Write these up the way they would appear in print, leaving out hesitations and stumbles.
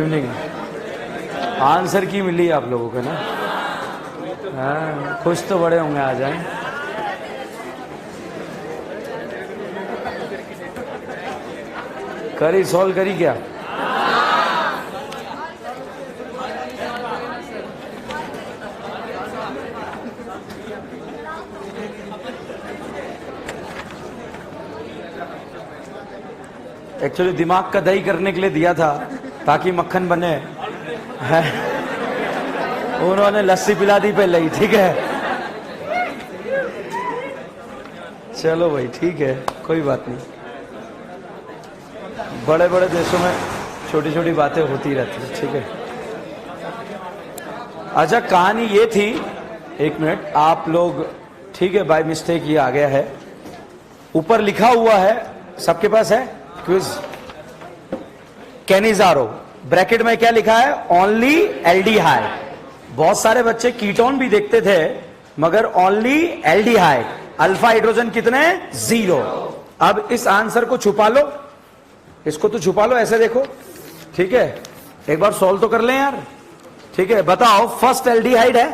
Evening. Answer की मिली आप लोगों को ना? हाँ, खुश तो बड़े होंगे, आ जाएं। करी सॉल्व करी क्या? एक्चुअली दिमाग का दही करने के लिए दिया था ताकि मक्खन बने है। उन्होंने लस्सी पिला दी पहले ही, ठीक है। चलो भाई ठीक है, कोई बात नहीं। बड़े बड़े देशों में छोटी छोटी बातें होती रहती है, ठीक है। अच्छा, कहानी ये थी, एक मिनट आप लोग, ठीक है, बाय मिस्टेक ये आ गया है। ऊपर लिखा हुआ है, सबके पास है क्विज। कैनिजारो ब्रैकेट में क्या लिखा है? Only aldehyde. बहुत सारे बच्चे कीटोन भी देखते थे मगर ओनली एल्डिहाइड। अल्फा हाइड्रोजन कितने? 0। अब इस आंसर को छुपा लो, इसको तो छुपा लो, ऐसे देखो, ठीक है। एक बार सॉल्व तो कर लें यार, ठीक है। बताओ, फर्स्ट एल्डिहाइड है,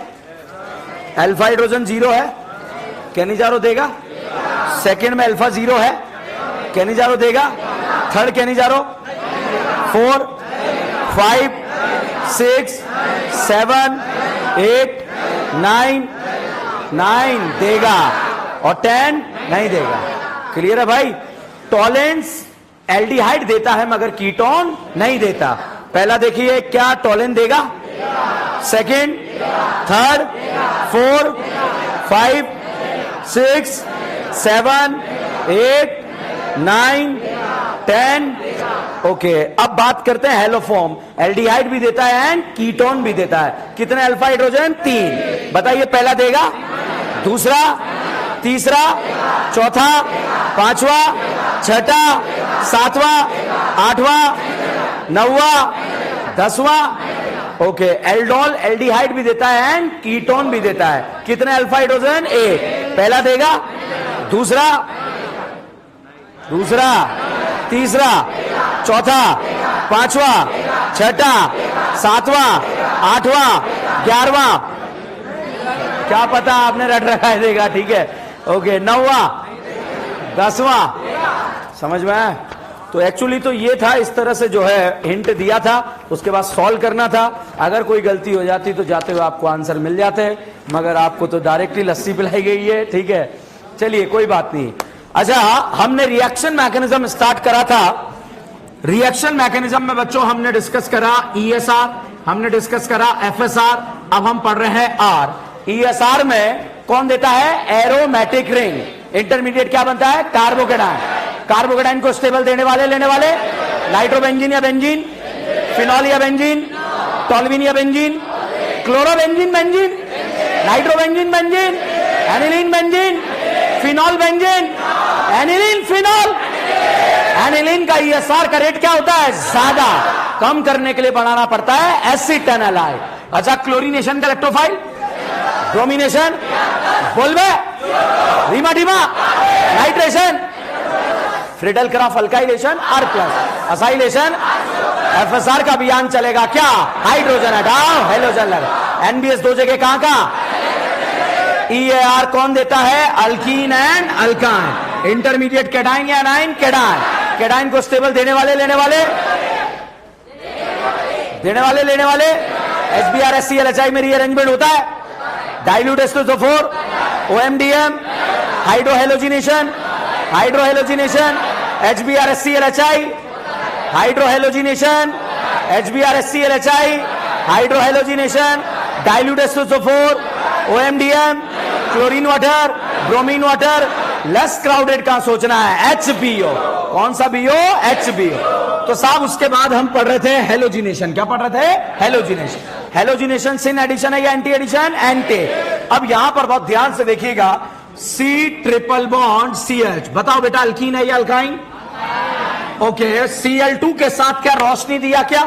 अल्फा हाइड्रोजन 0 है, कैनिजारो देगा। सेकेंड में अल्फा 0 है, कैनिजारो देगा। थर्ड कैनिजारो 4, 5, 6, 7, 8, 9 देगा और 10 नहीं देगा। क्लियर है भाई? टॉलेंस एल्डिहाइड देता है मगर कीटोन नहीं देता। पहला देखिए, क्या टॉलेन देगा? Second, third, 4, 5, 6, 7, 8, 9, 10। ओके, अब बात करते हैं हेलोफॉर्म। एल्डिहाइड भी देता है एंड कीटोन भी देता है। कितने अल्फा हाइड्रोजन? 3। बताइए, पहला देगा, दूसरा, तीसरा, चौथा, पांचवा, छठा, सातवां, आठवां, 9वां, 10वां। ओके, एल्डोल एल्डिहाइड भी देता है एंड कीटोन भी देता है। कितने अल्फा हाइड्रोजन? 1। पहला देगा, दूसरा, तीसरा, चौथा, पांचवा, छठा, सातवां, आठवां, 11वां। क्या पता, आपने रट रखा है, देगा, ठीक है। ओके, 9वां, 10वां। समझ में आया? तो एक्चुअली तो ये था, इस तरह से जो है हिंट दिया था, उसके बाद सॉल्व करना था। अगर कोई गलती हो जाती तो जाते हुए आपको आंसर मिल जाते, मगर आपको तो डायरेक्टली लस्सी पिलाई गई है, ठीक है। चलिए, कोई बात नहीं। अच्छा, हमने रिएक्शन मैकेनिज्म स्टार्ट करा था। रिएक्शन मैकेनिज्म में बच्चों हमने डिस्कस करा ESR, हमने डिस्कस करा FSR, अब हम पढ़ रहे हैं R। ESR में कौन देता है? Aromatic ring. इंटरमीडिएट क्या बनता है? कार्बोकेटाइन। कार्बोकेटाइन को स्टेबल देने वाले, लेने वाले, नाइट्रोबेंजीन या बेंजीन, फिनॉल या बेंजीन, टॉल्यूइन या benzene, chlorobenzene benzene, nitrobenzene benzene, aniline benzene, phenol benzene, aniline phenol. Aniline का ESR का रेट क्या होता है? ज्यादा। कम करने के लिए बनाना पड़ता है एसिटेनालाइड। अच्छा, क्लोरीनेशन का इलेक्ट्रोफाइल, ब्रोमिनेशन, बोलबे, रीमाडीमा, nitration, Friedel Crafts alkylation, R+, acylation, FSR का अभियान चलेगा। क्या? हाइड्रोजन हटाओ, हेलोजन लगा। NBS 2 जगह कहां कहां? EAR कौन देता है? Alkyne and alkyne. Intermediate cation या एनाइन? कैटाइन। कैटाइन को स्टेबल देने वाले, लेने वाले, देने वाले, लेने वाले। HBr-HCl-HI में रीअरेंजमेंट होता है। Dilute H2SO4, OMDM, hydrohalogenation, hydrohalogenation, HBr-HCl-HI, hydrohalogenation, HBr-HCl-HI, hydrohalogenation, dilute H2SO4, OMDM, chlorine water, bromine water. Less crowded का सोचना है, HBO। कौन सा BO? HBO। तो साहब, उसके बाद हम पढ़ रहे थे हेलोजिनेशन। क्या पढ़ रहे थे? हेलोजिनेशन। हेलोजिनेशन सिन एडिशन है या एंटी एडिशन? एंटी। अब यहां पर बहुत ध्यान से देखिएगा, C ट्रिपल बॉन्ड CH। बताओ बेटा, अल्कीन है या अल्काइन? ओके, Cl2 के साथ क्या रोशनी दिया? क्या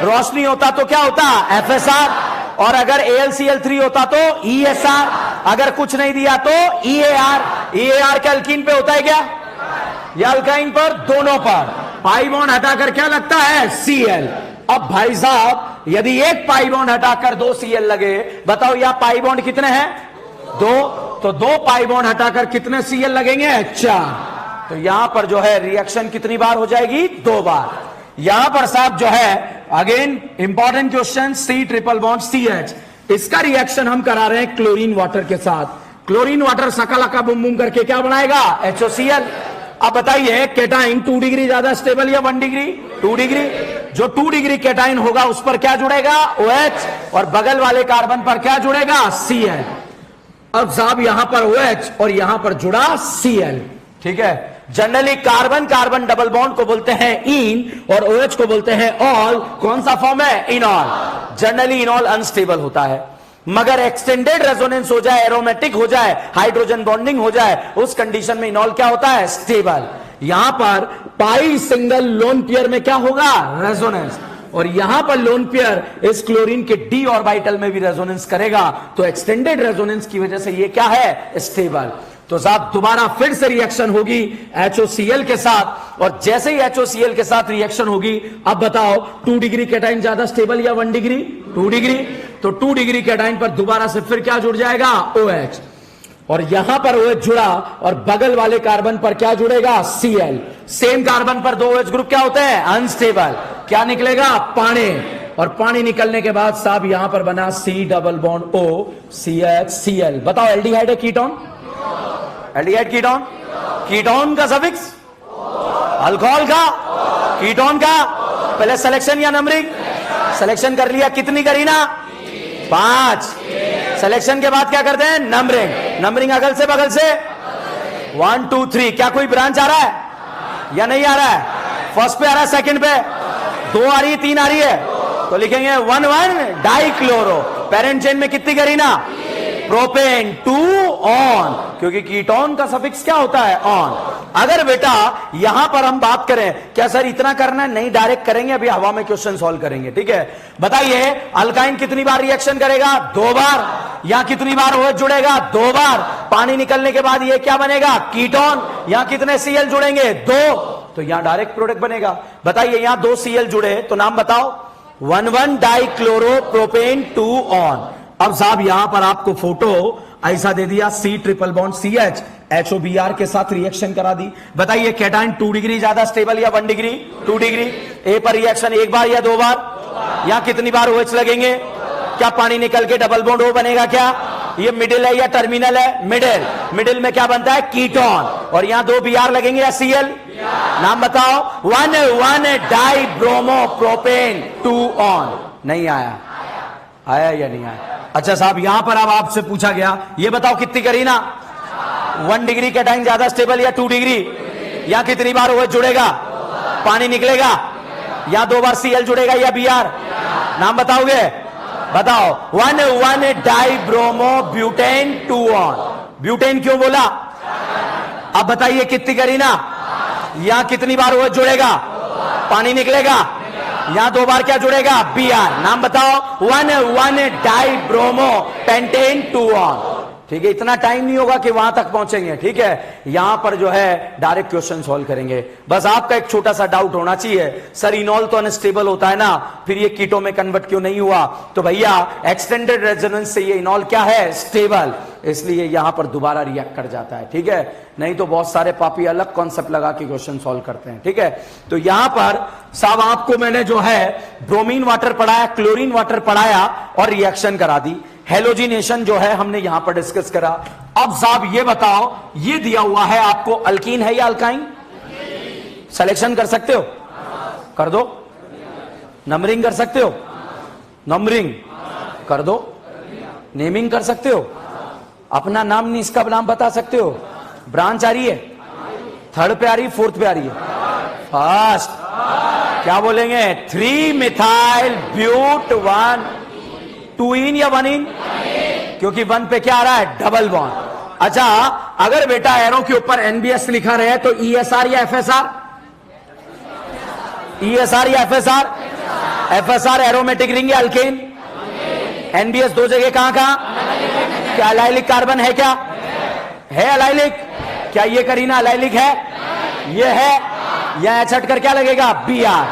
रोशनी होता तो क्या होता? FSR। और अगर AlCl3 होता तो ESR। अगर कुछ नहीं दिया तो EAR। EAR क्या अल्कीन पे होता है क्या? या अल्काइन पर? दोनों पर। पाई बॉन्ड हटाकर क्या लगता है? Cl। अब भाई साहब यदि एक पाई बॉन्ड हटाकर 2 Cl लगे, बताओ यह पाई बॉन्ड कितने हैं? 2। तो 2 पाई बॉन्ड हटाकर कितने Cl लगेंगे? 4। तो यहां पर जो है रिएक्शन कितनी बार हो जाएगी? 2 बार। यहां पर साहब जो है again important question, C triple bond CH, इसका रिएक्शन हम करा रहे हैं क्लोरीन वाटर के साथ। क्लोरीन वाटर सकलका बुम बुम करके क्या बनाएगा? HOCl। अब बताइए केटाइन 2 डिग्री ज्यादा स्टेबल या 1 डिग्री? 2 डिग्री। जो 2 डिग्री केटाइन होगा उस पर क्या जुड़ेगा? OH, और बगल वाले कार्बन पर क्या जुड़ेगा? Cl। अब साहब यहां पर OH और यहां पर जुड़ा Cl, ठीक है। Generally carbon carbon double bond को बोलते हैं इन और OH को बोलते हैं ऑल। कौन सा फॉर्म है? इनॉल। जनरली इनॉल अनस्टेबल होता है, मगर एक्सटेंडेड रेजोनेंस हो जाए, एरोमेटिक हो जाए, हाइड्रोजन बॉन्डिंग हो जाए, उस कंडीशन में इनॉल क्या होता है? स्टेबल। यहां पर पाई सिंगल लोन पेयर में क्या होगा? रेजोनेंस। और यहां पर लोन पेयर इस क्लोरीन के डी ऑर्बिटल में भी रेजोनेंस करेगा, तो एक्सटेंडेड रेजोनेंस की वजह से ये क्या है? स्टेबल। तो साहब दोबारा फिर से रिएक्शन होगी HOCl के साथ, और जैसे ही HOCl के साथ रिएक्शन होगी, अब बताओ 2 डिग्री केटाइन ज्यादा स्टेबल या 1 डिग्री? 2 डिग्री। तो 2 डिग्री केटाइन पर दोबारा से फिर क्या जुड़ जाएगा? OH। और यहां पर OH जुड़ा और बगल वाले कार्बन पर क्या जुड़ेगा? Cl। सेम कार्बन पर 2 OH ग्रुप क्या होते हैं? अनस्टेबल। क्या निकलेगा? पानी। और पानी निकलने के बाद साहब यहां पर बना C double bond O CH Cl। बताओ एल्डिहाइड है कीटोन? Aldehyde ketone? कीटोन का सफिक्स? अल्कोहल का? कीटोन का? पहले सिलेक्शन या नंबरिंग? सिलेक्शन कर लिया, कितनी करी ना? 5। सिलेक्शन के बाद क्या करते हैं? नंबरिंग। नंबरिंग अगल से बगल से 1 2 3। क्या कोई ब्रांच आ रहा है या नहीं आ रहा है? फर्स्ट पे आ रहा है, सेकंड पे 2 आ रही है, 3 आ रही है, तो लिखेंगे 1 डाइक्लोरो। पेरेंट चेन में कितनी करी ना? प्रोपेन 2 ऑन, क्योंकि कीटोन का सफिक्स क्या होता है? ऑन। अगर बेटा यहां पर हम बात करें, क्या सर इतना करना है? नहीं, डायरेक्ट करेंगे, अभी हवा में क्वेश्चन सॉल्व करेंगे, ठीक है। बताइए अल्काइन कितनी बार रिएक्शन करेगा? 2 बार। यहां कितनी बार OH जुड़ेगा? 2 बार। पानी निकलने के बाद ये क्या बनेगा? कीटोन। यहां कितने Cl जुड़ेंगे? 2। तो यहां डायरेक्ट प्रोडक्ट बनेगा। बताइए यहां 2 Cl जुड़े, तो नाम बताओ। 1 डाइक्लोरो प्रोपेन 2 ऑन। अब साहब यहां पर आपको फोटो ऐसा दे दिया, C triple bond CH HOBr के साथ रिएक्शन करा दी। बताइए केटाइन 2 डिग्री ज्यादा स्टेबल या 1 डिग्री? 2 डिग्री। ए पर रिएक्शन 1 बार या 2 बार? यहां कितनी बार OH लगेंगे? क्या पानी निकल के डबल बॉन्ड O बनेगा? क्या ये मिडिल है या टर्मिनल है? मिडिल। मिडिल में क्या बनता है? कीटोन। और यहां 2 Br लगेंगे या Cl? नाम बताओ। 1 डाई ब्रोमो प्रोपेन 2 ऑन। नहीं आया? आया या नहीं आया? अच्छा साहब यहां पर अब आपसे पूछा गया, ये बताओ कितनी करी ना? 1 डिग्री केटाइन ज्यादा स्टेबल या 2 डिग्री? यहां कितनी बार OH जुड़ेगा? पानी निकलेगा? यहां 2 बार Cl जुड़ेगा या Br? नाम बताओगे? बताओ। 1 die bromo butane 2 on. Butane क्यों बोला? अब बताइए कितनी करी ना? यहां कितनी बार OH जुड़ेगा? पानी निकलेगा? यहां 2 बार क्या जुड़ेगा? Br। नाम बताओ। 1 डाई ब्रोमो पेंटेन 2 ऑन। ठीक है, इतना टाइम नहीं होगा कि वहां तक पहुंचेंगे, ठीक है। यहां पर जो है डायरेक्ट क्वेश्चन सॉल्व करेंगे। बस आपका एक छोटा सा डाउट होना चाहिए, सर इनॉल तो अनस्टेबल होता है ना, फिर ये कीटो में कन्वर्ट क्यों नहीं हुआ? तो भैया एक्सटेंडेड रेजोनेंस से ये इनॉल क्या है? स्टेबल, इसलिए यहां पर दोबारा रिएक्ट कर जाता है, ठीक है। नहीं तो बहुत सारे पापी अलग कॉन्सेप्ट लगा के क्वेश्चन सॉल्व करते हैं, ठीक है। तो यहां पर साहब आपको मैंने जो है ब्रोमीन वाटर पढ़ाया, क्लोरीन वाटर पढ़ाया और रिएक्शन करा दी। हेलोजिनेशन जो है हमने यहां पर डिस्कस करा। अब साहब ये बताओ, ये दिया हुआ है आपको, अल्कीन है या अल्काइन? सिलेक्शन कर सकते हो? कर दो। नंबरिंग कर सकते हो? नंबरिंग कर दो। नेमिंग कर सकते हो? अपना नाम नहीं, इसका नाम बता सकते हो? ब्रांच आ रही है? 3rd पे आ रही है, 4th पे आ रही है? फर्स्ट। क्या बोलेंगे? 3 मिथाइल ब्यूट 1 2 इन या 1 इन? क्योंकि 1 पे क्या आ रहा है? Double bond. अच्छा अगर बेटा एरो के ऊपर NBS लिखा रहे तो ESR या FSR? ESR या FSR? FSR एरोमेटिक रिंग या अल्केन? NBS 2 जगह कहां कहां? क्या अलाइलिक कार्बन है? क्या है अलाइलिक? क्या ये करीना अलाइलिक है? ये है। यह H हटकर क्या लगेगा? Br।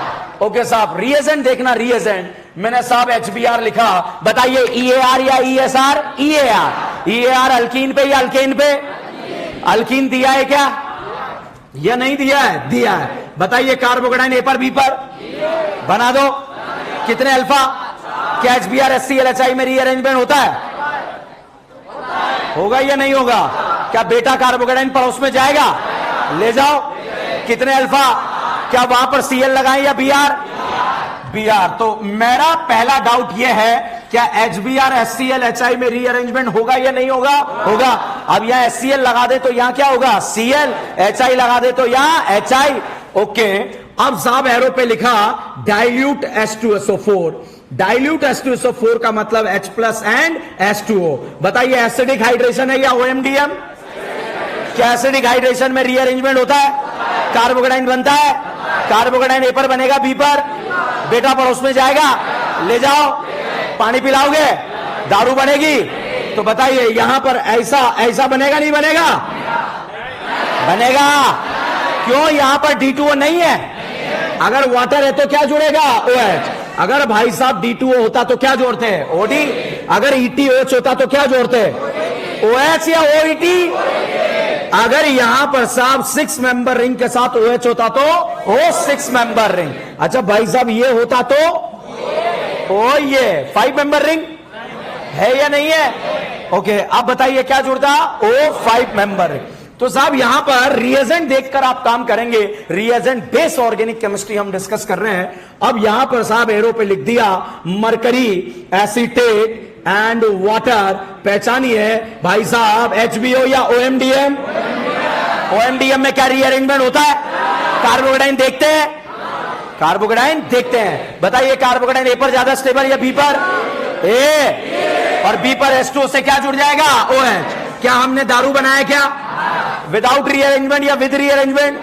ओके साहब, रिएजेंट देखना, रिएजेंट मैंने साहब HBr लिखा, बताइए EAR या ESR? EAR अल्कीन पे या अल्केन पे? अल्कीन दिया है क्या या नहीं दिया है? दिया है। बताइए कार्बोकेटाइन ए पर बी पर बना दो, कितने अल्फा? क्या HBr HCl HI में रीअरेंजमेंट होता है? होगा या नहीं होगा? क्या बेटा कार्बोकेटाइन पड़ोस में जाएगा? ले जाओ, कितने अल्फा? क्या वहां पर Cl लगाएं या Br? तो मेरा पहला डाउट यह है, क्या HBr HCl HI में रीअरेंजमेंट होगा या नहीं होगा? होगा। अब यहां HCl लगा दे तो यहां क्या होगा? Cl। HI लगा दे तो यहां HI। ओके, अब साहब एरो पे लिखा डाइल्यूट H2SO4। डाइल्यूट H2SO4 का मतलब H प्लस एंड H2O। बताइए एसिडिक हाइड्रेशन है या OMDM? क्या एसिडिक हाइड्रेशन में रीअरेंजमेंट होता है? कार्बोकेटाइन बनता है, कार्बोकेटाइन ए पर बनेगा बी पर, बेटा पड़ोस में जाएगा, ले जाओ, पानी पिलाओगे, दारू बनेगी। तो बताइए यहां पर ऐसा बनेगा नहीं बनेगा? बनेगा। क्यों? यहां पर D2O नहीं है। अगर वाटर है तो क्या जुड़ेगा? OH। अगर भाई साहब D2O होता तो क्या जोड़ते हैं? OD। अगर ETOH होता तो क्या जोड़ते हैं? OH या OET? अगर यहां पर साहब 6 मेंबर रिंग के साथ OH होता तो O 6 मेंबर रिंग। अच्छा भाई साहब ये होता तो O ये 5 मेंबर रिंग है या नहीं है? ओके, अब बताइए क्या जुड़ता? O 5 member ring. तो साहब यहां पर रिएजेंट देखकर आप काम करेंगे, रिएजेंट बेस्ड ऑर्गेनिक केमिस्ट्री हम डिस्कस कर रहे हैं। अब यहां पर साहब एरो पे लिख दिया मरकरी एसीटेट एंड वाटर। पहचानिए भाई साहब HBO या OMDM? OMDM में क्या रीअरेंजमेंट होता है? कार्बोकेटाइन देखते हैं, कार्बोकेटाइन देखते हैं। बताइए कार्बोकेटाइन ए पर ज्यादा स्टेबल या बी पर? ए। और बी पर H2O से क्या जुड़ जाएगा? OH। क्या हमने दारू बनाया क्या? विदाउट रीअरेंजमेंट या विद रीअरेंजमेंट?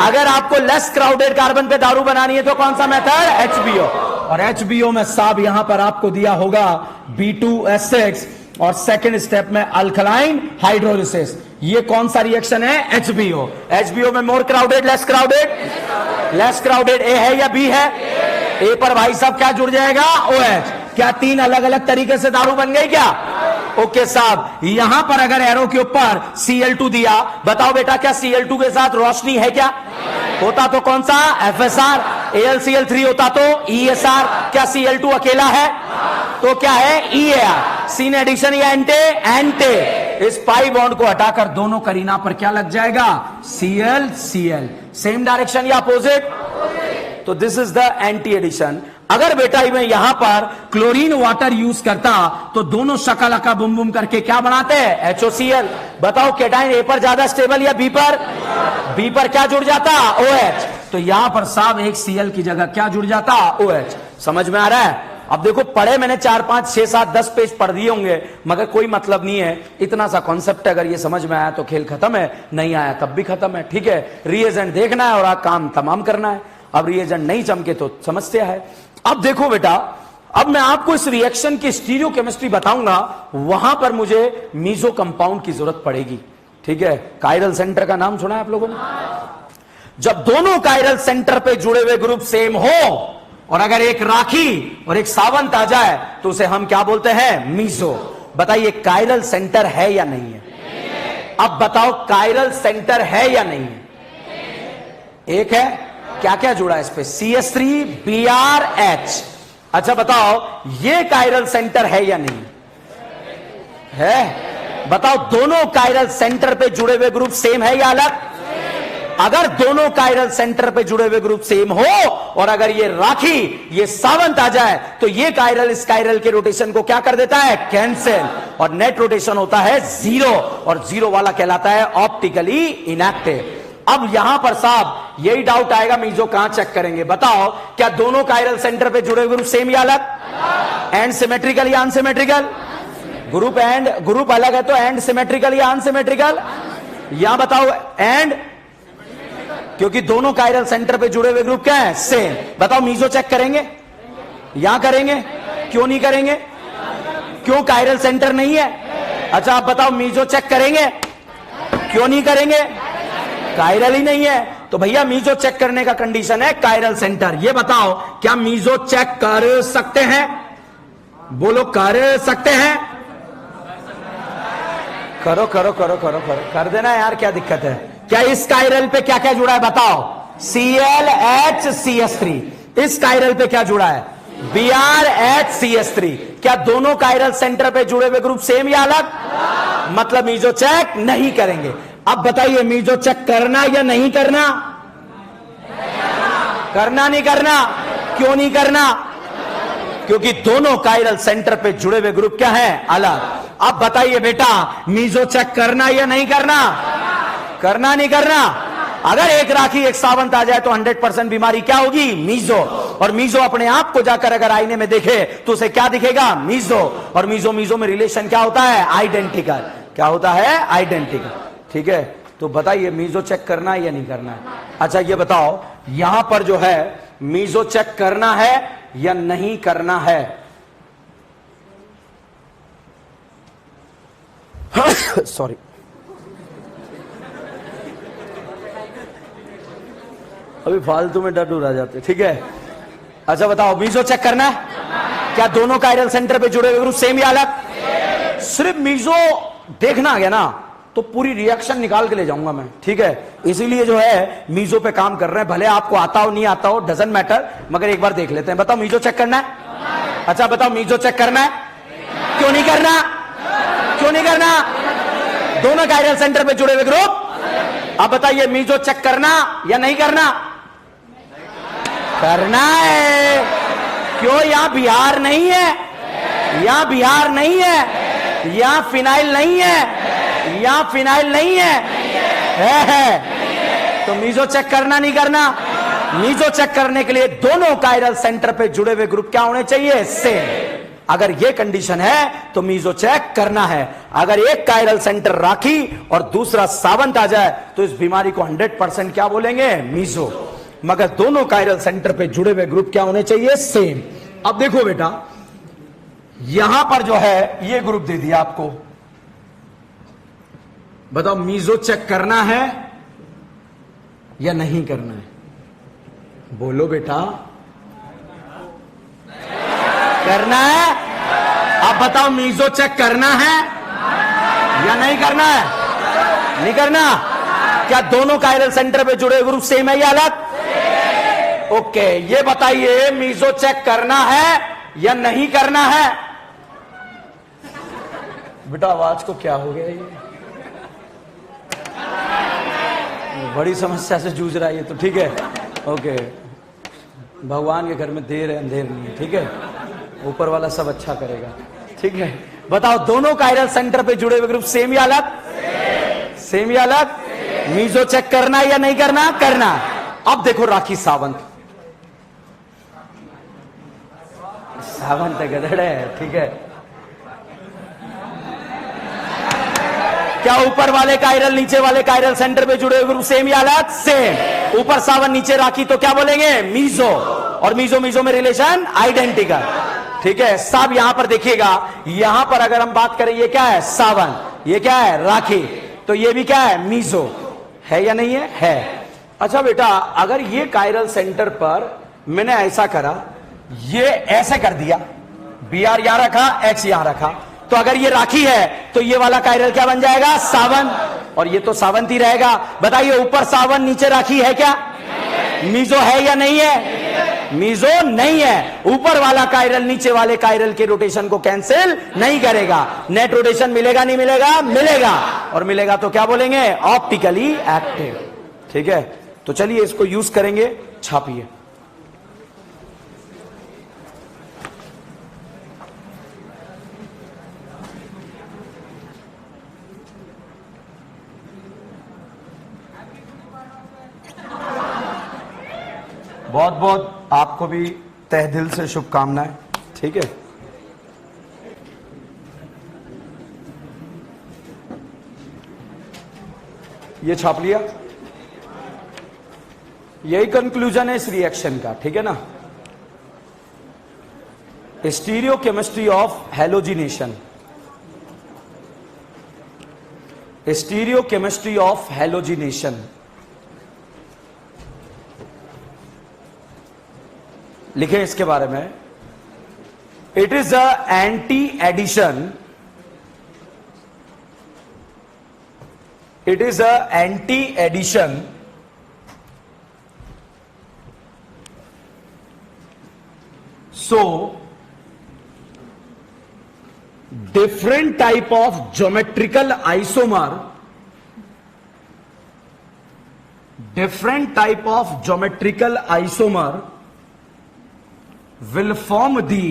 अगर आपको लेस क्राउडेड कार्बन पे दारू बनानी है तो कौन सा मेथड? HBO। और HBO में साहब यहां पर आपको दिया होगा B2S6 और सेकेंड स्टेप में अल्कलाइन हाइड्रोलिसिस। ये कौन सा रिएक्शन है? HBO। HBO में more crowded less crowded? Less crowded. A है या बी है? ए पर भाई साहब क्या जुड़ जाएगा? OH। क्या 3 अलग अलग तरीके से दारू बन गई क्या? ओके साहब, यहां पर अगर एरो के ऊपर Cl2 दिया, बताओ बेटा क्या Cl2 के साथ रोशनी है क्या? होता तो कौन सा? FSR। AlCl3 होता तो ESR। क्या Cl2 अकेला है? तो क्या है? EAR। सीन एडिशन या एंटे। इस पाई बॉन्ड को हटाकर दोनों करीना पर क्या लग जाएगा? Cl। सेम डायरेक्शन या अपोजिट? तो this is the anti addition. अगर बेटा मैं यहां पर क्लोरीन वाटर यूज करता तो दोनों शकलका बुम बुम करके क्या बनाते हैं? HOCl। बताओ केटाइन ए पर ज्यादा स्टेबल या बी पर? बी पर क्या जुड़ जाता? OH। तो यहां पर साहब एक Cl की जगह क्या जुड़ जाता? OH। समझ में आ रहा है? अब देखो पढ़े मैंने 4 5 6 7 10 पेज पढ़ दिए होंगे, मगर कोई मतलब नहीं है। इतना सा कॉन्सेप्ट अगर ये समझ में आया तो खेल खत्म है, नहीं आया तब भी खत्म है। ठीक है, रिएजेंट देखना है और काम तमाम करना है। अब रिएजेंट नहीं चमके तो समस्या है। अब देखो बेटा, अब मैं आपको इस रिएक्शन की स्टीरियो केमिस्ट्री बताऊंगा, वहां पर मुझे मीजो कंपाउंड की जरूरत पड़ेगी। ठीक है, कायरल सेंटर का नाम सुना है आप लोगों ने? जब दोनों कायरल सेंटर पे जुड़े हुए ग्रुप सेम हो और अगर एक राखी और एक सावंत आ जाए तो उसे हम क्या बोलते हैं? मीजो। बताइए कायरल सेंटर है या नहीं है? अब बताओ कायरल सेंटर है या नहीं है? एक है। क्या क्या जुड़ा है इस पे? CH3BrH। अच्छा बताओ ये कायरल सेंटर है या नहीं है? बताओ दोनों कायरल सेंटर पे जुड़े हुए ग्रुप सेम है या अलग? अगर दोनों कायरल सेंटर पे जुड़े हुए ग्रुप सेम हो और अगर ये राखी ये सावंत आ जाए तो ये कायरल इस कायरल के रोटेशन को क्या कर देता है? कैंसिल। और नेट रोटेशन होता है 0 और 0 वाला कहलाता है ऑप्टिकली इनएक्टिव। अब यहां पर साहब यही डाउट आएगा, मीजो कहां चेक करेंगे? बताओ क्या दोनों कायरल सेंटर पे जुड़े ग्रुप सेम या अलग? एंड सिमेट्रिकल या अनसिमेट्रिकल? ग्रुप अलग है तो एंड सिमेट्रिकल या अनसिमेट्रिकल? यहां बताओ एंड, क्योंकि दोनों कायरल सेंटर पे जुड़े हुए ग्रुप क्या है? सेम। बताओ मीजो चेक करेंगे? यहां करेंगे? क्यों नहीं करेंगे? क्यों? कायरल सेंटर नहीं है। अच्छा आप बताओ मीजो चेक करेंगे? क्यों नहीं करेंगे? कायरल ही नहीं है। तो भैया मीजो चेक करने का कंडीशन है कायरल सेंटर। ये बताओ क्या मीजो चेक कर सकते हैं? बोलो कर सकते हैं? करो करो करो करो करो, कर देना यार, क्या दिक्कत है? क्या इस कायरल पे क्या क्या जुड़ा है बताओ? ClHCS3। इस कायरल पे क्या जुड़ा है? BrHCS3। क्या दोनों कायरल सेंटर पे जुड़े हुए ग्रुप सेम या अलग? मतलब मीजो चेक नहीं करेंगे। अब बताइए मीजो चेक करना या नहीं करना? करना नहीं करना? क्यों नहीं करना? क्योंकि दोनों कायरल सेंटर पे जुड़े हुए ग्रुप क्या है? अलग। अब बताइए बेटा मीजो चेक करना या नहीं करना? करना नहीं करना? अगर एक राखी एक सावंत आ जाए तो 100% बीमारी क्या होगी? मीजो। और मीजो अपने आप को जाकर अगर आईने में देखे तो उसे क्या दिखेगा? मीजो। और मीजो मीजो में रिलेशन क्या होता है? आइडेंटिकल। क्या होता है? आइडेंटिकल। ठीक है, तो बताइए मीजो चेक करना है या नहीं करना है? अच्छा ये बताओ यहां पर जो है मीजो चेक करना है या नहीं करना है? सॉरी, अभी फालतू में डर आ जाते। ठीक है, अच्छा बताओ मीजो चेक करना है? क्या दोनों कायरल सेंटर पे जुड़े हुए ग्रुप सेम या अलग? सिर्फ मीजो देखना आ गया ना तो पूरी रिएक्शन निकाल के ले जाऊंगा मैं। ठीक है, इसीलिए जो है मीजो पे काम कर रहे हैं। भले आपको आता हो नहीं आता हो डजंट मैटर, मगर एक बार देख लेते हैं। बताओ मीजो चेक करना है? अच्छा बताओ मीजो चेक करना है? क्यों नहीं करना? क्यों नहीं करना? दोनों कायरल सेंटर पे जुड़े हुए ग्रुप। अब बताइए मीजो चेक करना या नहीं करना? करना है। क्यों? यहां बिहार नहीं है, यहां बिहार नहीं है, यहां फिनाइल नहीं है, यहां फिनाइल नहीं है। तो मीजो चेक करना नहीं करना? मीजो चेक करने के लिए दोनों कायरल सेंटर पे जुड़े हुए ग्रुप क्या होने चाहिए? सेम। अगर ये कंडीशन है तो मीजो चेक करना है। अगर एक कायरल सेंटर राखी और दूसरा सावंत आ जाए तो इस बीमारी को 100% क्या बोलेंगे? मीजो। मगर दोनों कायरल सेंटर पे जुड़े हुए ग्रुप क्या होने चाहिए? सेम। अब देखो बेटा यहां पर जो है ये ग्रुप दे दिया आपको, बताओ मीजो चेक करना है या नहीं करना है? बोलो बेटा। करना है? अब बताओ मीजो चेक करना है या नहीं करना है? नहीं करना? क्या दोनों कायरल सेंटर पे जुड़े ग्रुप सेम है या अलग? ओके, ये बताइए मीजो चेक करना है या नहीं करना है? बेटा आवाज को क्या हो गया? ये बड़ी समस्या से जूझ रहा है ये तो। ठीक है, ओके, भगवान के घर में देर है अंधेर नहीं है। ठीक है, ऊपर वाला सब अच्छा करेगा। ठीक है, बताओ दोनों कायरल सेंटर पे जुड़े हुए ग्रुप सेम या अलग? सेम या अलग? मीजो चेक करना या नहीं करना? करना। अब देखो राखी सावंत, सावंत गधड़ है। ठीक है, क्या ऊपर वाले कायरल नीचे वाले कायरल सेंटर पे जुड़े हुए ग्रुप सेम या अलग? सेम। ऊपर सावन नीचे राखी तो क्या बोलेंगे? मीजो। और मीजो मीजो में रिलेशन आइडेंटिकल। ठीक है, सब यहां पर देखिएगा, यहां पर अगर हम बात करें ये क्या है? सावन। ये क्या है? राखी। तो ये भी क्या है? मीजो। है या नहीं है? है। अच्छा बेटा अगर ये कायरल सेंटर पर मैंने ऐसा करा, ये ऐसे कर दिया, BR यहां रखा, H यहां रखा, तो अगर ये राखी है तो ये वाला कायरल क्या बन जाएगा? सावन। और ये तो सावंत ही रहेगा। बताइए ऊपर सावन नीचे राखी है क्या? मीजो है या नहीं है? मीजो नहीं है। ऊपर वाला कायरल नीचे वाले कायरल के रोटेशन को कैंसिल नहीं करेगा। नेट रोटेशन मिलेगा नहीं मिलेगा? मिलेगा। और मिलेगा तो क्या बोलेंगे? Optically active. ठीक है, तो चलिए इसको यूज करेंगे। छापिए। बहुत बहुत आपको भी तहे दिल से शुभकामनाएं। ठीक है, ये छाप लिया। यही कंक्लूजन है इस रिएक्शन का। ठीक है ना? Stereo chemistry of halogenation. Stereo chemistry of halogenation. लिखें इसके बारे में, it is a anti addition, it is a anti addition so different type of geometrical isomer will form the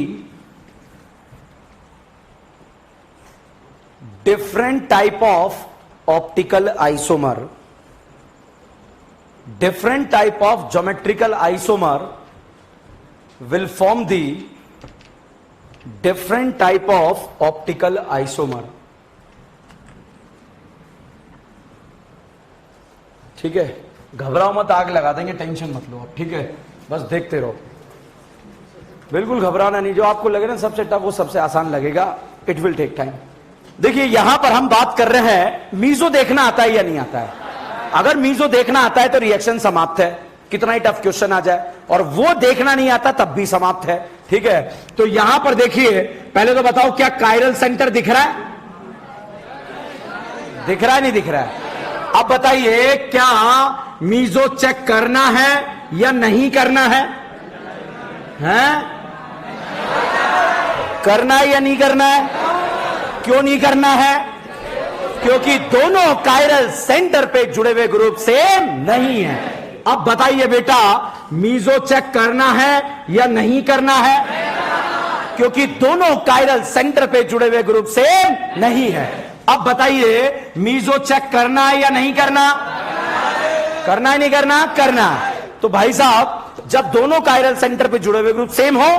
different type of optical isomer, different type of geometrical isomer will form the different type of optical isomer. ठीक है, घबराओ मत, आग लगा देंगे, tension मत लो आप, ठीक है, बस देखते रहो, बिल्कुल घबराना नहीं, जो आपको लगे ना सबसे टफ वो सबसे आसान लगेगा, इट विल टेक टाइम। देखिए यहां पर हम बात कर रहे हैं मीजो देखना आता है या नहीं आता है। अगर मीजो देखना आता है तो रिएक्शन समाप्त है, कितना ही टफ क्वेश्चन आ जाए, और वो देखना नहीं आता तब भी समाप्त है, ठीक है। तो यहां पर देखिए, पहले तो बताओ क्या कायरल सेंटर दिख रहा है? दिख रहा है नहीं दिख रहा है? अब बताइए क्या मीजो चेक करना है या नहीं करना है? हैं? करना है या नहीं करना है? क्यों नहीं करना है? क्योंकि दोनों कायरल सेंटर पे जुड़े हुए ग्रुप सेम नहीं है। अब बताइए बेटा, मीजो चेक करना है या नहीं करना है? क्योंकि दोनों कायरल सेंटर पे जुड़े हुए ग्रुप सेम नहीं है। अब बताइए मीजो चेक करना है या नहीं करना? करना है नहीं करना? करना। तो भाई साहब, जब दोनों कायरल सेंटर पे जुड़े हुए ग्रुप सेम हो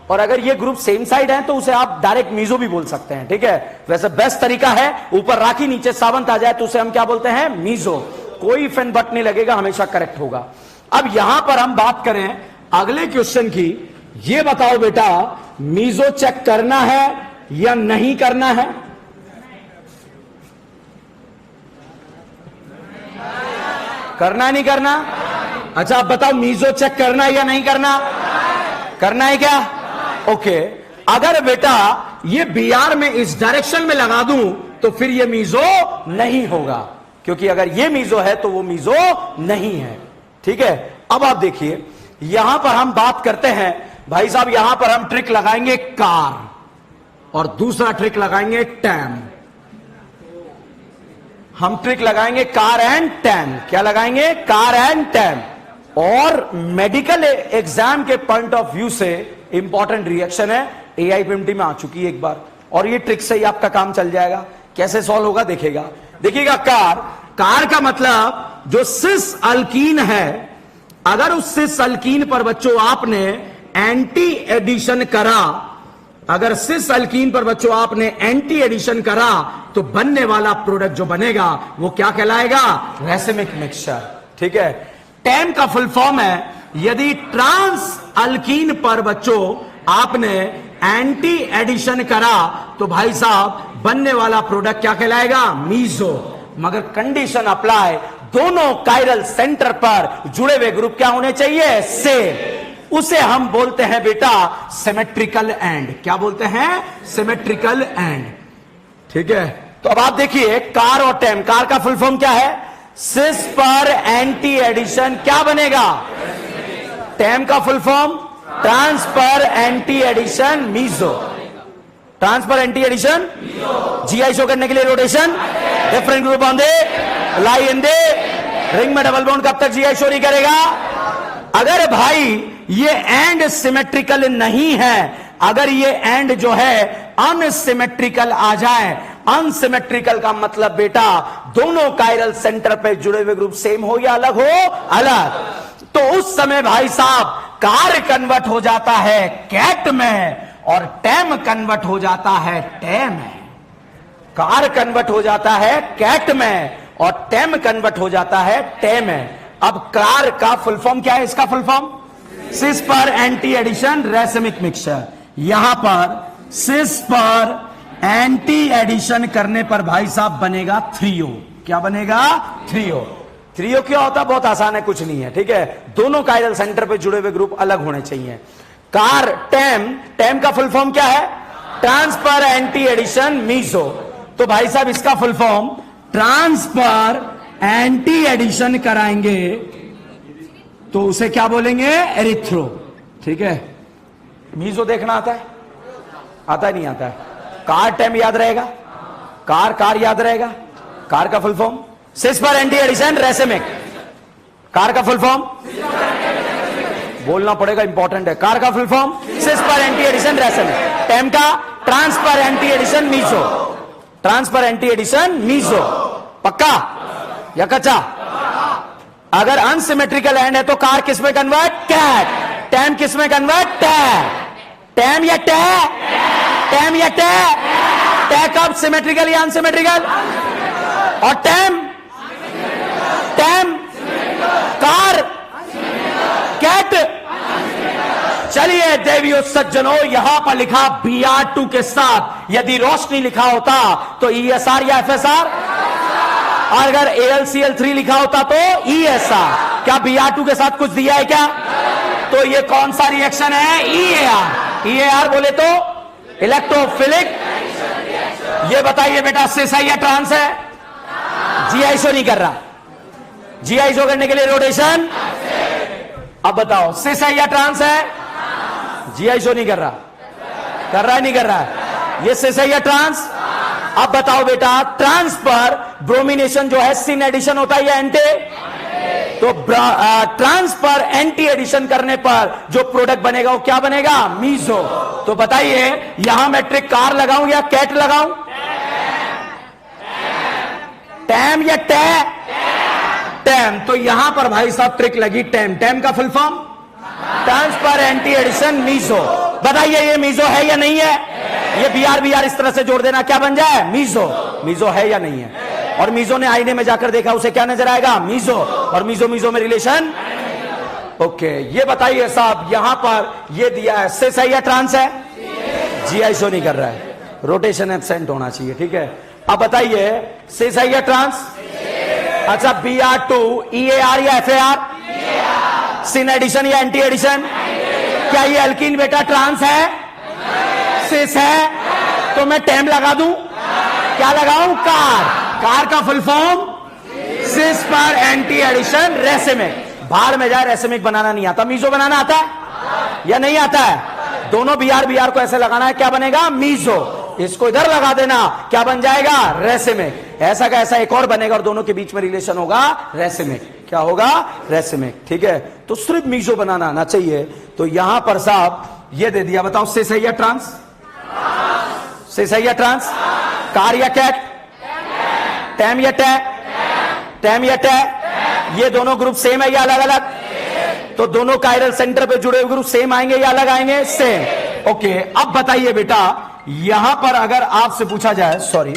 और अगर ये ग्रुप सेम साइड है तो उसे आप डायरेक्ट मीजो भी बोल सकते हैं, ठीक है। वैसे बेस्ट तरीका है ऊपर राखी नीचे सावंत आ जाए तो उसे हम क्या बोलते हैं? मीजो। कोई फेन बट नहीं लगेगा, हमेशा करेक्ट होगा। अब यहां पर हम बात करें अगले क्वेश्चन की, ये बताओ बेटा मीजो चेक करना है या नहीं करना है? करना है नहीं करना? अच्छा आप बताओ मीजो चेक करना है या नहीं करना? करना है क्या? ओके। अगर बेटा ये बीआर में इस डायरेक्शन में लगा दूं तो फिर ये मीजो नहीं होगा, क्योंकि अगर ये मीजो है तो वो मीजो नहीं है, ठीक है। अब आप देखिए यहां पर हम बात करते हैं भाई साहब, यहां पर हम ट्रिक लगाएंगे कार और दूसरा ट्रिक लगाएंगे टैम। हम ट्रिक लगाएंगे कार एंड टैम। क्या लगाएंगे? Car and time. और मेडिकल एग्जाम के पॉइंट ऑफ व्यू से इंपॉर्टेंट रिएक्शन है, एआईपीएमटी में आ चुकी है एक बार, और ये ट्रिक से ही आपका काम चल जाएगा। कैसे सॉल्व होगा देखिएगा। देखिएगा कार का मतलब जो सिस अल्कीन है, अगर उस सिस अल्कीन पर बच्चों आपने एंटी एडिशन करा, अगर सिस अल्कीन पर बच्चों आपने एंटी एडिशन करा तो बनने वाला प्रोडक्ट जो बनेगा वो क्या कहलाएगा? रेसिमिक मिक्सचर, ठीक है। टैम का फुल फॉर्म है, यदि ट्रांस अल्कीन पर बच्चों आपने एंटी एडिशन करा तो भाई साहब बनने वाला प्रोडक्ट क्या कहलाएगा? मीजो। मगर कंडीशन अप्लाई, दोनों कायरल सेंटर पर जुड़े हुए ग्रुप क्या होने चाहिए? सेम। उसे हम बोलते हैं बेटा सिमेट्रिकल एंड। क्या बोलते हैं? सिमेट्रिकल एंड, ठीक है। तो अब आप देखिए कार और टैम, कार का फुल फॉर्म क्या है? सिस पर एंटी एडिशन क्या बनेगा? टैम का फुल फॉर्म ट्रांस पर एंटी एडिशन मीजो। ट्रांस पर एंटी एडिशन जीआई शो करने के लिए rotation, different group on they lie in they ring में डबल बॉन्ड कब तक जीआई शो नहीं करेगा? अगर भाई ये एंड सिमेट्रिकल नहीं है, अगर ये एंड जो है अनसिमेट्रिकल आ जाए, अनसिमेट्रिकल का मतलब बेटा दोनों कायरल सेंटर पे जुड़े हुए ग्रुप सेम हो या अलग हो? अलग। तो उस समय भाई साहब कार कन्वर्ट हो जाता है कैट में और टैम कन्वर्ट हो जाता है टैम में। कार कन्वर्ट हो जाता है कैट में और टैम कन्वर्ट हो जाता है टैम में। अब कार का फुल फॉर्म क्या है? इसका फुल फॉर्म सिस पर एंटी एडिशन रेसिमिक मिक्सचर। यहां पर सिस पर एंटी एडिशन करने पर भाई साहब बनेगा 3O। क्या बनेगा? 3O। 3O क्या होता है? बहुत आसान है, कुछ नहीं है, ठीक है। दोनों कायरल सेंटर पे जुड़े हुए ग्रुप अलग होने चाहिए। कार टेम, टेम का फुल फॉर्म क्या है? ट्रांसफर एंटी एडिशन मीजो। तो भाई साहब इसका full form transfer anti addition कराएंगे तो उसे क्या बोलेंगे? एरिथ्रो। ठीक है, मीजो देखना आता है? आता नहीं आता है? कार टेम याद रहेगा? कार कार याद रहेगा? कार का फुल फॉर्म सिस पर एंटी एडिशन रेसेमिक। कार का फुल फॉर्म बोलना पड़ेगा, इंपॉर्टेंट है। कार का फुल फॉर्म सिस पर एंटी एडिशन रेसेमिक। टेम का transfer anti addition meso. Transfer anti addition meso. पक्का या कच्चा? अगर अनसिमेट्रिकल एंड है तो कार किस में कन्वर्ट? कैट। टेम किस में कन्वर्ट? टै। टेम या टै? टेम या टै? टै कब? सिमेट्रिकल या अनसिमेट्रिकल? और टेम? टेम कार कैट। चलिए देवियों सज्जनों, यहां पर लिखा BR2 के साथ यदि रोशनी लिखा होता तो ESR या FSR, और अगर AlCl3 लिखा होता तो ESR। क्या BR2 के साथ कुछ दिया है क्या? तो ये कौन सा रिएक्शन है? EAR। EAR बोले तो इलेक्ट्रोफिलिक। ये बताइए बेटा, सिस है या ट्रांस है? GISO नहीं कर रहा। GISO करने के लिए रोटेशन। अब बताओ सिस है या ट्रांस है? GISO नहीं कर रहा। कर रहा है नहीं कर रहा है? ये सिस है या ट्रांस? अब बताओ बेटा, ट्रांस पर ब्रोमिनेशन जो है सिन एडिशन होता है या एंटी? तो ट्रांस पर एंटी एडिशन करने पर जो प्रोडक्ट बनेगा वो क्या बनेगा? मीजो। तो बताइए यहां मैं ट्रिक कार लगाऊं या कैट लगाऊं? टैम या टै? टैम। तो यहां पर भाई साहब ट्रिक लगी टैम। टैम का full form transfer anti addition मीजो। बताइए ये मीजो है या नहीं है? ये BR इस तरह से जोड़ देना, क्या बन जाए? मीजो। मीजो है या नहीं है? और मीजो ने आईने में जाकर देखा, उसे क्या नजर आएगा? मीजो। और मीजो मीजो में रिलेशन। ओके, ये बताइए साहब, यहां पर ये दिया है सिस है या ट्रांस है? GISO नहीं कर रहा है, रोटेशन एब्सेंट होना चाहिए। ठीक है, अब बताइए सिस है या ट्रांस? अच्छा, BR2 EAR या FAR? सिन एडिशन या एंटी एडिशन? क्या ये अल्कीन बेटा ट्रांस है? सिस है? तो मैं टेम लगा दूं? क्या लगाऊं? कार। कार का फुल फॉर्म सिस पर एंटी एडिशन रेसेमिक। भाड़ में जाए, रेसेमिक बनाना नहीं आता। मीजो बनाना आता है या नहीं आता है? दोनों BR को ऐसे लगाना है, क्या बनेगा? मीजो। इसको इधर लगा देना, क्या बन जाएगा? रेसेमिक। ऐसा का ऐसा एक और बनेगा और दोनों के बीच में रिलेशन होगा रेसेमिक। क्या होगा? रेसेमिक। ठीक है, तो सिर्फ मीजो बनाना आना चाहिए। तो यहां पर साहब ये दे दिया, बताओ सिस है या ट्रांस? सिस है या ट्रांस? कार या कैट? टैम या टै? टैम या टै? ये दोनों ग्रुप सेम है या अलग अलग? तो दोनों कायरल सेंटर पे जुड़े हुए ग्रुप सेम आएंगे या अलग आएंगे? सेम। ओके, अब बताइए बेटा, यहां पर अगर आपसे पूछा जाए, सॉरी,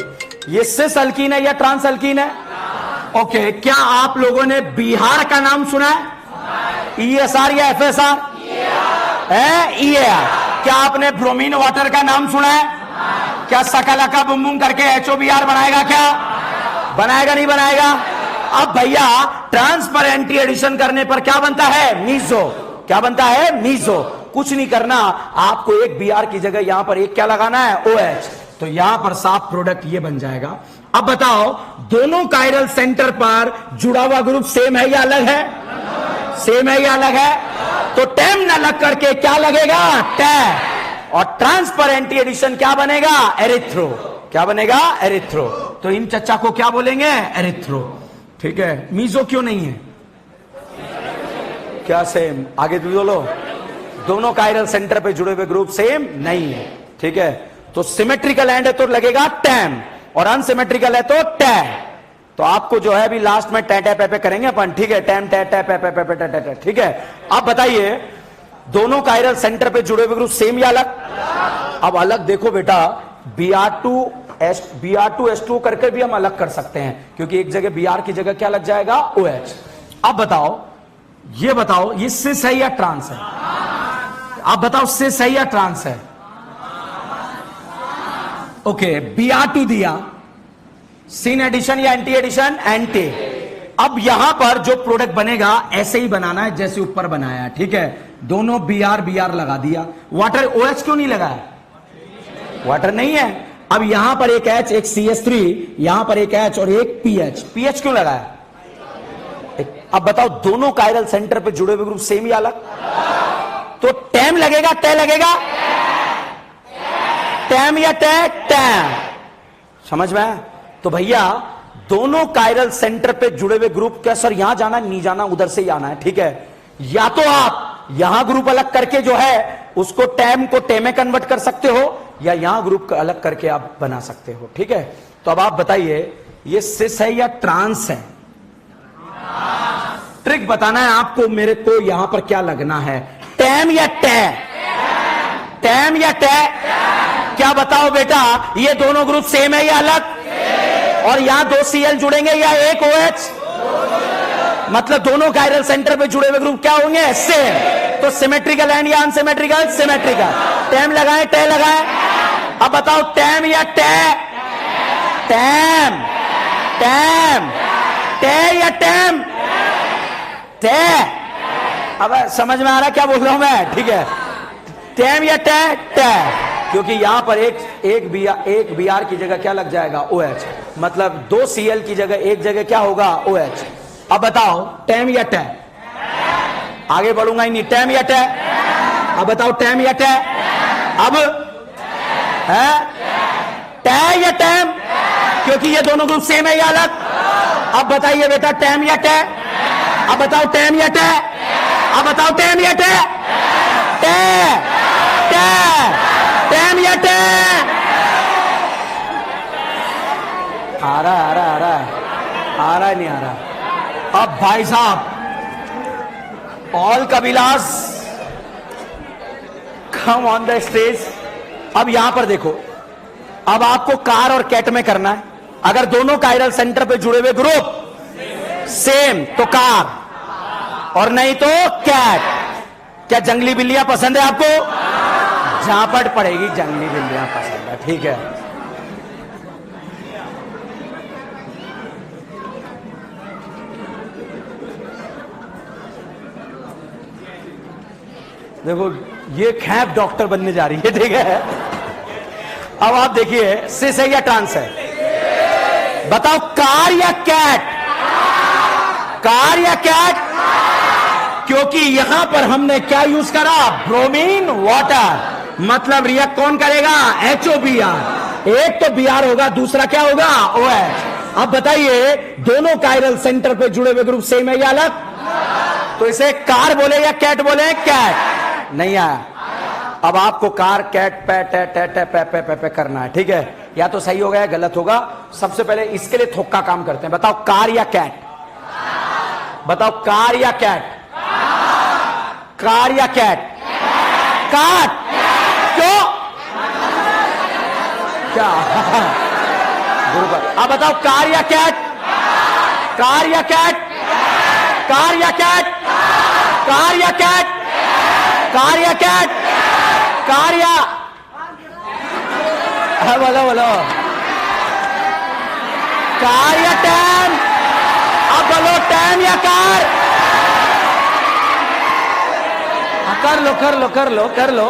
ये सिस अल्कीन है या ट्रांस अल्कीन है? ओके, क्या आप लोगों ने बिहार का नाम सुना है? ESR या FSR? है EAR। क्या आपने ब्रोमीन वाटर का नाम सुना है? क्या सकलका बुम बुम करके HOBR बनाएगा? क्या बनाएगा? नहीं बनाएगा। अब भैया ट्रांसफर एंटी एडिशन करने पर क्या बनता है? मीजो। क्या बनता है? मीजो। कुछ नहीं करना, आपको एक BR की जगह यहां पर एक क्या लगाना है? OH। तो यहां पर साफ प्रोडक्ट ये बन जाएगा। अब बताओ, दोनों कायरल सेंटर पर जुड़ा हुआ ग्रुप सेम है या अलग है? सेम है या अलग है? तो टेम न लग करके क्या लगेगा? टै। और ट्रांसफर एंटी एडिशन क्या बनेगा? एरिथ्रो। क्या बनेगा? एरिथ्रो। तो इन चच्चा को क्या बोलेंगे? एरिथ्रो। ठीक है, मीजो क्यों नहीं है? क्या सेम? आगे भी बोलो। दोनों कायरल सेंटर पे जुड़े हुए ग्रुप सेम नहीं है। ठीक है, तो सिमेट्रिकल एंड है तो लगेगा टैम, और अनसिमेट्रिकल है तो टै। तो आपको जो है अभी लास्ट में टै टै पे पे करेंगे अपन। ठीक है, टैम टै टै पे पे पे पे टै टै। ठीक है, अब बताइए, दोनों कायरल सेंटर पे जुड़े हुए ग्रुप सेम या अलग? अब अलग देखो बेटा, BR2S2 करके भी हम अलग कर सकते हैं, क्योंकि एक जगह BR की जगह क्या लग जाएगा? OH। अब बताओ, ये बताओ, ये सिस है या ट्रांस है? आप बताओ, सिस है या ट्रांस है? ओके, BR2 दिया, सिन एडिशन या एंटी एडिशन? एंटी। अब यहां पर जो प्रोडक्ट बनेगा ऐसे ही बनाना है जैसे ऊपर बनाया है। ठीक है, दोनों Br लगा दिया, वाटर OH क्यों नहीं लगाया? वाटर नहीं है। अब यहां पर एक H, एक CH3, यहां पर एक H और एक PH क्यों लगाया? अब बताओ दोनों कायरल सेंटर पे जुड़े हुए ग्रुप सेम या अलग? तो टैम लगेगा, टे लगेगा? टैम या टे? टैम। समझ में आया? तो भैया दोनों कायरल सेंटर पे जुड़े हुए ग्रुप, क्या सर यहां जाना नहीं जाना, उधर से ही आना है, ठीक है? या तो आप यहां ग्रुप अलग करके जो है उसको टैम को टे में कन्वर्ट कर सकते हो, या यहां ग्रुप अलग करके आप बना सकते हो, ठीक है? तो अब आप बताइए ये सिस है या ट्रांस है? ट्रिक बताना है आपको, मेरे को यहां पर क्या लगना है, टैम या टे? टैम या टे? क्या बताओ बेटा, ये दोनों ग्रुप सेम है या अलग? और यहां 2 Cl जुड़ेंगे या एक OH? मतलब दोनों कायरल सेंटर पे जुड़े हुए ग्रुप क्या होंगे? सेम। तो सिमेट्रिकल एंड या अनसिमेट्रिकल? सिमेट्रिकल। टैम लगाएं, टे लगाएं? अब बताओ टैम या टे? टैम। टैम। टे या टैम? टे। अब समझ में आ रहा क्या बोल रहा हूं मैं? ठीक है, टैम या टे? टे। क्योंकि यहां पर एक Br की जगह क्या लग जाएगा? OH। मतलब 2 Cl की जगह एक जगह क्या होगा? OH। अब बताओ टैम या टे? आगे बढ़ूंगा ही नहीं, टैम या टे? अब बताओ टैम या टे? अब है टे या टैम? क्योंकि ये दोनों ग्रुप सेम है या अलग? अब बताइए बेटा टैम या टे? अब बताओ टैम या टे? अब बताओ टैम या टे? टे। टे। टैम या टे? आ रहा नहीं आ रहा? अब भाई साहब ऑल कबीलास कम ऑन द स्टेज। अब यहां पर देखो, अब आपको कार और कैट में करना है। अगर दोनों कायरल सेंटर पे जुड़े हुए ग्रुप सेम तो कार, और नहीं तो कैट। क्या जंगली बिल्लियां पसंद है आपको? झापट पड़ेगी, जंगली बिल्लियां पसंद है, ठीक है? देखो ये खैप डॉक्टर बनने जा रही है, ठीक है? अब आप देखिए सिस है या ट्रांस है? बताओ कार या कैट? कार या कैट? क्योंकि यहां पर हमने क्या यूज करा? Bromine water. मतलब रिएक्ट कौन करेगा? HOBr। एक तो Br होगा, दूसरा क्या होगा? OH। अब बताइए दोनों कायरल सेंटर पे जुड़े हुए ग्रुप सेम है या अलग? तो इसे कार बोले या कैट बोले? कैट। नहीं आया? अब आपको कार कैट पे टे टे टे पे पे पे पे करना है, ठीक है? या तो सही होगा या गलत होगा। सबसे पहले इसके लिए थोक्का काम करते हैं। बताओ कार या कैट? बताओ कार या कैट? कार या कैट? कार। क्यों? क्या? अब बताओ कार या कैट? कार या कैट? कार या कैट? कार या कैट? कार या कैट? कार या? बोलो बोलो। कार या टैम? अब बोलो टैम या कार? कर लो कर लो कर लो कर लो।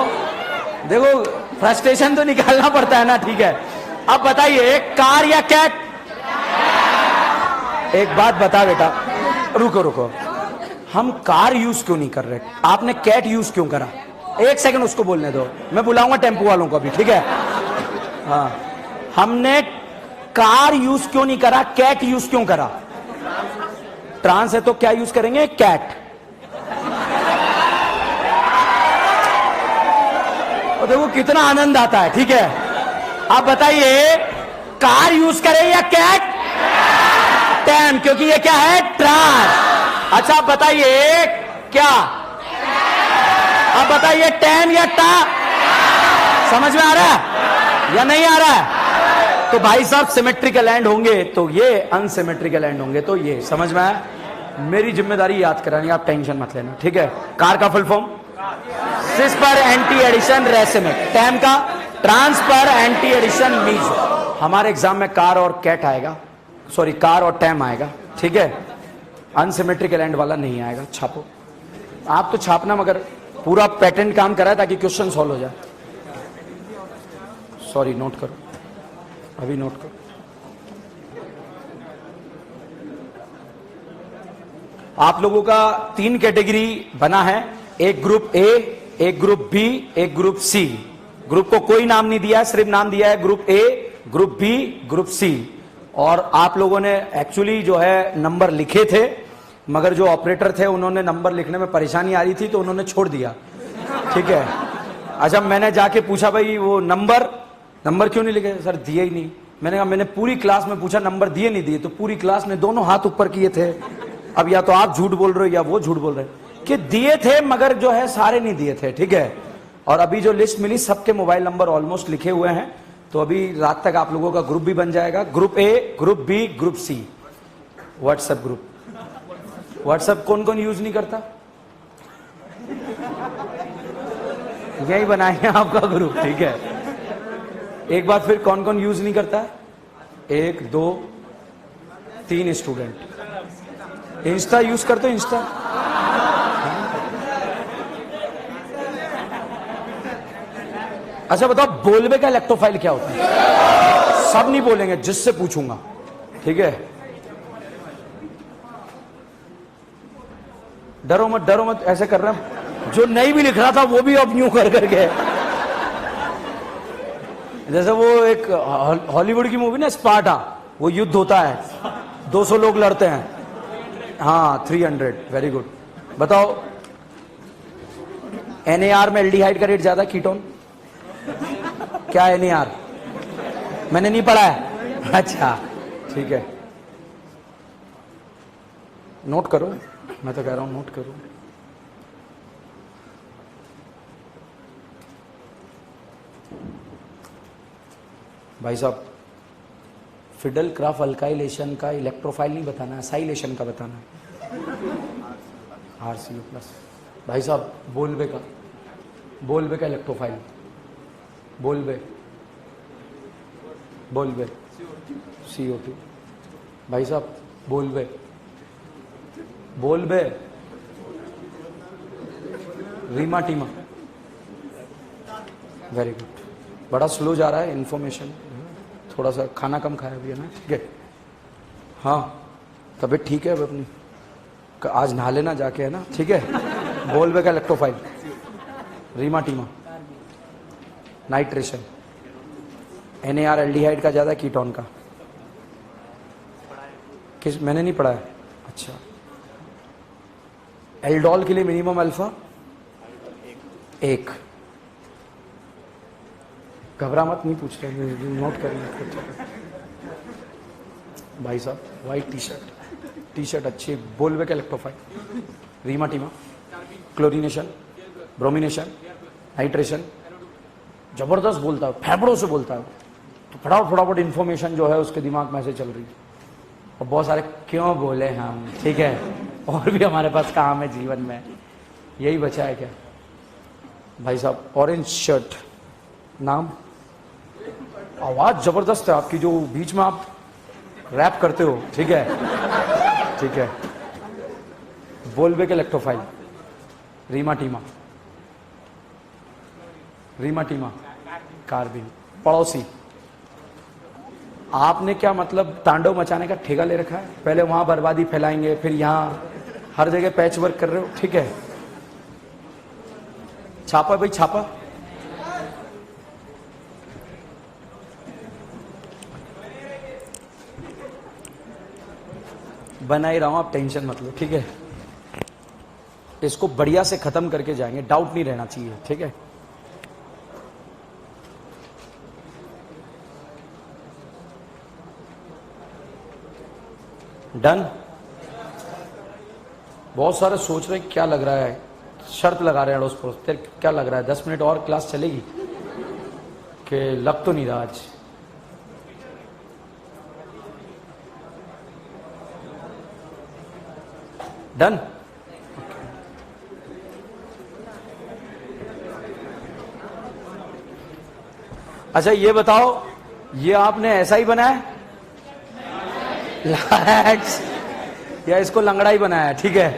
देखो फ्रस्ट्रेशन तो निकालना पड़ता है ना, ठीक है? अब बताइए कार या कैट? एक बात बता बेटा, रुको रुको, हम कार यूज क्यों नहीं कर रहे? आपने कैट यूज क्यों करा? एक सेकंड उसको बोलने दो, मैं बुलाऊंगा टेम्पो वालों को अभी, ठीक है? हाँ, हमने कार यूज क्यों नहीं करा, कैट यूज क्यों करा? ट्रांस है तो क्या यूज करेंगे? कैट। और देखो कितना आनंद आता है, ठीक है? आप बताइए कार यूज करें या कैट? टैम, क्योंकि ये क्या है? ट्रांस। अच्छा आप बताइए क्या? अब बताइए टैम या टा? समझ में आ रहा है या नहीं आ रहा है? तो भाई साहब सिमेट्रिकल एंड होंगे तो ये, अनसिमेट्रिकल एंड होंगे तो ये। समझ में आया? मेरी जिम्मेदारी याद करानी, आप टेंशन मत लेना, ठीक है? कार का फुल फॉर्म सिस पर एंटी एडिशन रेसिमिक, टैम का ट्रांस पर एंटी एडिशन मीजो। हमारे एग्जाम में कार और कैट आएगा, सॉरी कार और टैम आएगा, ठीक है? अनसिमेट्रिकल एंड वाला नहीं आएगा, छापो। आप तो छापना मगर पूरा पैटर्न काम करा है ताकि क्वेश्चन सॉल्व हो जाए। सॉरी, नोट करो, अभी नोट करो। आप लोगों का 3 कैटेगरी बना है, एक ग्रुप ए, एक ग्रुप बी, एक ग्रुप सी। ग्रुप को कोई नाम नहीं दिया है, सिर्फ नाम दिया है group A, group B, group C. और आप लोगों ने एक्चुअली जो है नंबर लिखे थे, मगर जो ऑपरेटर थे उन्होंने नंबर लिखने में परेशानी आ रही थी तो उन्होंने छोड़ दिया, ठीक है। अच्छा, मैंने जाके पूछा भाई वो नंबर क्यों नहीं लिखे? सर दिए ही नहीं। मैंने कहा मैंने पूरी क्लास में पूछा नंबर दिए नहीं दिए, तो पूरी क्लास ने दोनों हाथ ऊपर किए थे। अब या तो आप झूठ बोल रहे हो या वो झूठ बोल रहे हैं कि दिए थे, मगर जो है सारे नहीं दिए थे, ठीक है। और अभी जो लिस्ट मिली सबके मोबाइल नंबर ऑलमोस्ट लिखे हुए हैं, तो अभी रात तक आप लोगों का ग्रुप भी बन जाएगा, group A, group B, group C. WhatsApp group, WhatsApp कौन कौन यूज नहीं करता? यही बनाएंगे आपका ग्रुप, ठीक है। एक बात फिर, कौन कौन यूज नहीं करता है? 1 2 3 स्टूडेंट। इंस्टा यूज करते हो? इंस्टा अच्छा बताओ, बोलबे का इलेक्ट्रोफाइल क्या होता है? सब नहीं बोलेंगे, जिससे पूछूंगा, ठीक है। डरो मत, ऐसे कर रहे हैं। जो नहीं भी लिख रहा था वो भी अब न्यू कर करके, जैसे वो एक हॉलीवुड की मूवी ना स्पार्टा, वो युद्ध होता है, 200 लोग लड़ते हैं, हाँ 300, वेरी गुड। बताओ, NAR में एल्डिहाइड का रेट ज्यादा, कीटोन क्या है? NAR मैंने नहीं पढ़ा है, अच्छा ठीक है, नोट करो, मैं तो कह रहा हूं नोट करो। भाई साहब, फिडल क्राफ्ट अल्काइलेशन का इलेक्ट्रोफाइल नहीं बताना है, साइलेशन का बताना है, RCO+। भाई साहब, बोलबे का इलेक्ट्रोफाइल, बोलबे CO2। भाई साहब, बोलबे रीमा टीमा, वेरी गुड। बड़ा स्लो जा रहा है इन्फॉर्मेशन, थोड़ा सा खाना कम खाया भी है ना, ठीक है। हाँ, तबीयत ठीक है अब अपनी, आज नहा लेना जाके, है ना, ठीक है। बोलबे का इलेक्ट्रोफाइल, रीमा टीमा, नाइट्रेशन, NAR एल्डिहाइड का ज्यादा, कीटोन का किस, मैंने नहीं पढ़ा है, अच्छा। एल्डोल के लिए मिनिमम अल्फा 1। घबरा मत, नहीं पूछ रहे, नोट करेंगे। भाई साहब, वाइट टी शर्ट अच्छी, बोलबे का इलेक्ट्रोफाइल, रीमा टीमा, क्लोरीनेशन, ब्रोमिनेशन, नाइट्रेशन, जबरदस्त बोलता है, फेफड़ों से बोलता है, तो फटाफट इन्फॉर्मेशन जो है उसके दिमाग में ऐसे चल रही है। और बहुत सारे क्यों बोले हम, ठीक है, और भी हमारे पास काम है जीवन में, यही बचा है क्या? भाई साहब, ऑरेंज शर्ट, नाम, आवाज जबरदस्त है आपकी, जो बीच में आप रैप करते हो, ठीक है। बोलबे के इलेक्ट्रोफाइल, रीमा टीमा, कार्बिन। पड़ोसी, आपने क्या मतलब तांडव मचाने का ठेका ले रखा है? पहले वहां बर्बादी फैलाएंगे, फिर यहां हर जगह पैच वर्क कर रहे हो, ठीक है। छापा भाई, छापा, बना ही रहा हूं, आप टेंशन मत लो, ठीक है। इसको बढ़िया से खत्म करके जाएंगे, डाउट नहीं रहना चाहिए, ठीक है। डन। बहुत सारे सोच रहे क्या लग रहा है, शर्त लगा रहे हैं अड़ोस पड़ोस, तेरे क्या लग रहा है 10 मिनट और क्लास चलेगी? कि लग तो नहीं रहा आज। डन। अच्छा ये बताओ, ये आपने ऐसा ही बनाया लाइट्स, या इसको लंगड़ा ही बनाया, ठीक है।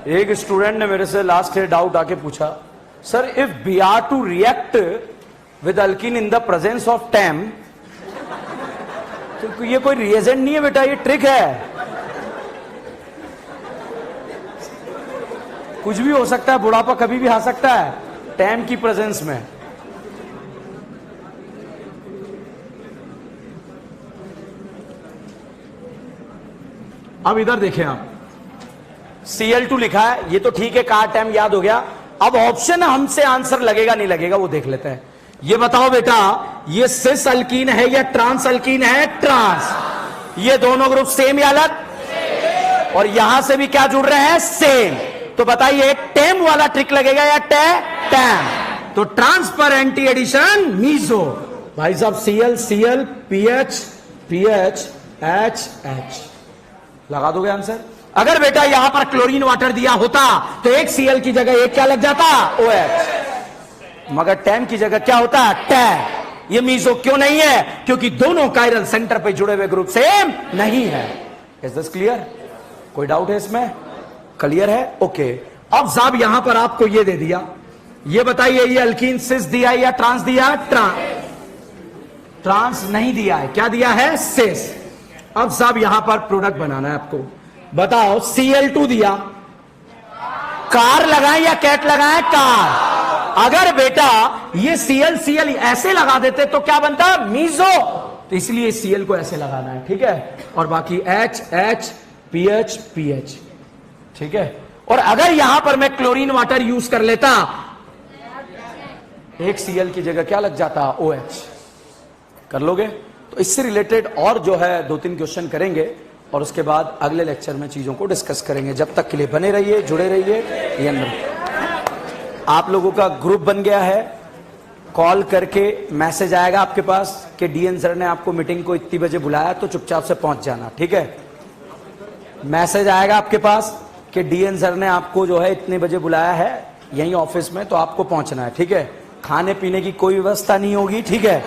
एक स्टूडेंट ने मेरे से लास्ट ईयर डाउट आके पूछा, sir if B R two react with alkene in the presence of टेम, तो ये कोई रिएजेंट नहीं है बेटा, ये ट्रिक है। कुछ भी हो सकता है, बुढ़ापा कभी भी आ सकता है टेम की प्रेजेंस में। अब इधर देखें आप, Cl2 लिखा है, ये तो ठीक है, कार टाइम याद हो गया। अब ऑप्शन हमसे आंसर लगेगा नहीं लगेगा वो देख लेते हैं। ये बताओ बेटा, ये सिस अल्कीन है या ट्रांस अल्कीन है? ट्रांस। ये दोनों ग्रुप सेम या अलग? और यहां से भी क्या जुड़ रहे हैं? सेम। तो बताइए टेम वाला ट्रिक लगेगा या टैम? तो ट्रांसफर एंटी एडिशन मीजो। भाई साहब Cl Cl PH PH H H लगा दोगे आंसर? अगर बेटा यहां पर क्लोरीन वाटर दिया होता तो एक Cl की जगह एक क्या लग जाता? OH। मगर टैम की जगह क्या होता? टैम। ये मीजो क्यों नहीं है? क्योंकि दोनों कायरल सेंटर पे जुड़े हुए ग्रुप सेम नहीं है। Is this clear? कोई डाउट है इसमें? क्लियर है? ओके। अब साहब यहां पर आपको ये दे दिया, ये बताइए ये अल्कीन सिस दिया है या ट्रांस दिया? ट्रांस नहीं दिया है, क्या दिया है? सिस। अब साहब यहां पर प्रोडक्ट बनाना है आपको। बताओ Cl2 दिया, कार लगाएं या कैट लगाएं? कार। अगर बेटा ये Cl Cl ऐसे लगा देते तो क्या बनता? मीजो। तो इसलिए Cl को ऐसे लगाना है, ठीक है? और बाकी H H PH PH, ठीक है? और अगर यहां पर मैं क्लोरीन वाटर यूज कर लेता, एक Cl की जगह क्या लग जाता? OH। कर लोगे? तो इससे रिलेटेड और जो है 2-3 क्वेश्चन करेंगे और उसके बाद अगले लेक्चर में चीजों को डिस्कस करेंगे। जब तक के लिए बने रहिए, जुड़े रहिए। ये अंदर आप लोगों का ग्रुप बन गया है, कॉल करके मैसेज आएगा आपके पास कि डीएन सर ने आपको मीटिंग को इतनी बजे बुलाया, तो चुपचाप से पहुंच जाना, ठीक है? मैसेज आएगा आपके पास कि डीएन सर ने आपको जो है इतने बजे बुलाया है यहीं ऑफिस में, तो आपको पहुंचना है, ठीक है? खाने पीने की कोई व्यवस्था नहीं होगी, ठीक है?